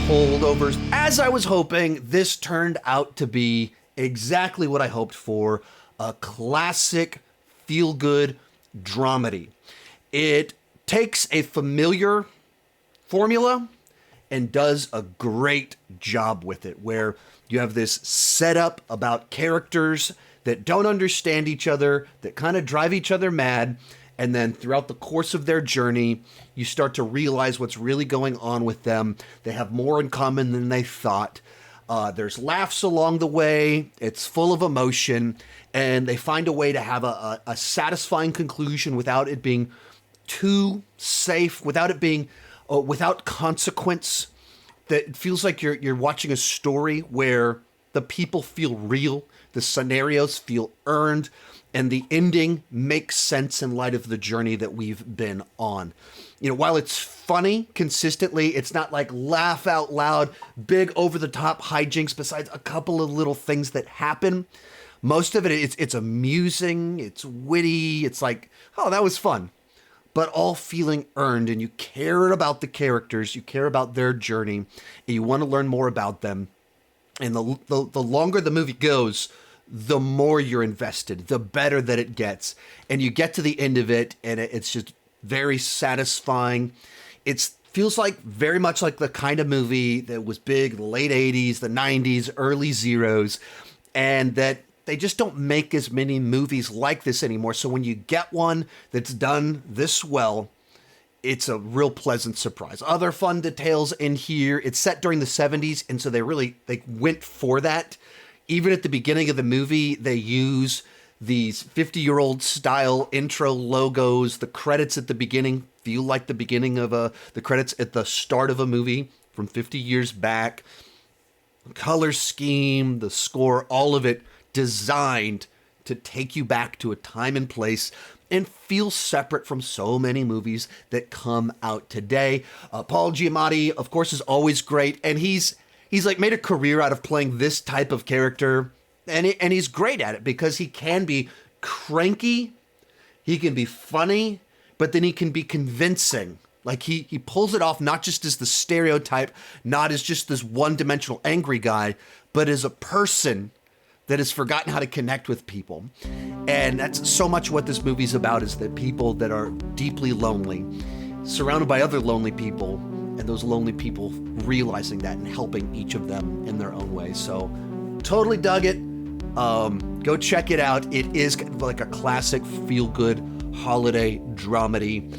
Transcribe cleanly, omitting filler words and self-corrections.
Holdovers. As I was hoping, this turned out to be exactly what I hoped for, a classic feel-good dramedy. It takes a familiar formula and does a great job with it, where you have this setup about characters that don't understand each other, that kind of drive each other mad, and then throughout the course of their journey, you start to realize what's really going on with them. They have more in common than they thought. There's laughs along the way. It's full of emotion, and they find a way to have a satisfying conclusion without it being too safe, without it being without consequence. That it feels like you're watching a story where the people feel real, the scenarios feel earned, and the ending makes sense in light of the journey that we've been on. You know, while it's funny consistently, it's not like laugh out loud, big over-the-top hijinks besides a couple of little things that happen. Most of it, it's amusing, it's witty, it's like, oh, that was fun. But all feeling earned, and you care about the characters, you care about their journey, and you want to learn more about them. And the longer the movie goes, the more you're invested, the better that it gets. And you get to the end of it, and it's just very satisfying. It feels like very much like the kind of movie that was big in the late 80s, the 90s, early zeros, and that they just don't make as many movies like this anymore. So when you get one that's done this well, it's a real pleasant surprise. Other fun details in here. It's set during the 70s, and so they went for that. Even at the beginning of the movie, they use these 50-year-old style intro logos. The credits at the beginning feel like the beginning of the credits at the start of a movie from 50 years back. Color scheme, the score, all of it designed to take you back to a time and place and feel separate from so many movies that come out today. Paul Giamatti, of course, is always great, and he's like made a career out of playing this type of character, and he's great at it because he can be cranky, he can be funny, but then he can be convincing. Like he pulls it off not just as the stereotype, not as just this one-dimensional angry guy, but as a person that has forgotten how to connect with people. And that's so much what this movie's about, is that people that are deeply lonely, surrounded by other lonely people, and those lonely people realizing that and helping each of them in their own way. So totally dug it. Go check it out. It is like a classic feel-good holiday dramedy.